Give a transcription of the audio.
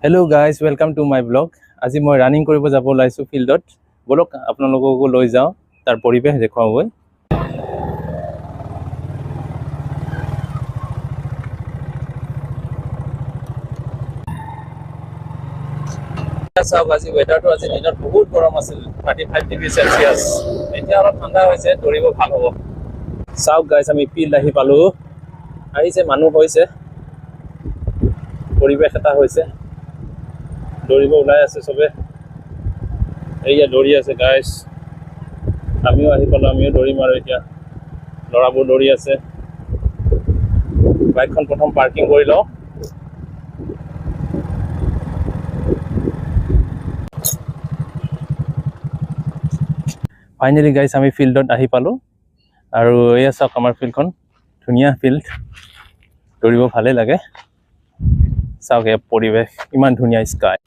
Hello guys, welcome to my vlog. আজি মই running কৰিব যাব ওলাইছো ফিল্ডত। বলক আপোনালোককো লৈ যাওঁ তাৰ পৰিবেশ দেখুৱাবলৈ। চাওক আজি ওয়েদাৰটো আজি দিনত বহুত গৰম আছিল, 35 ডিগ্ৰী সেলসিয়াস। এতিয়া অলপ ঠাণ্ডা হৈছে, দৌৰিব ভাল হ'ব। চাওক গাইস, আমি ফিল্ড আহি পালো। আহিছে মানুহ হৈছে, পৰিবেশ এটা হৈছে, দৌৰিব ওলাই আছে সবে। এইয়া দৌৰি আছে গাইস, আমিও আহি পালো, আমিও দৌৰিম আৰু এতিয়া। ল'ৰাবোৰ দৌৰি আছে। বাইকখন প্ৰথম পাৰ্কিং কৰি লওঁ। ফাইনেলি গাইস, আমি ফিল্ডত আহি পালো আৰু এয়া চাওক আমাৰ ফিল্ডখন, ধুনীয়া ফিল্ড, দৌৰিব ভালে লাগে। চাওক এই পৰিবেশ, ইমান ধুনীয়া স্কাই।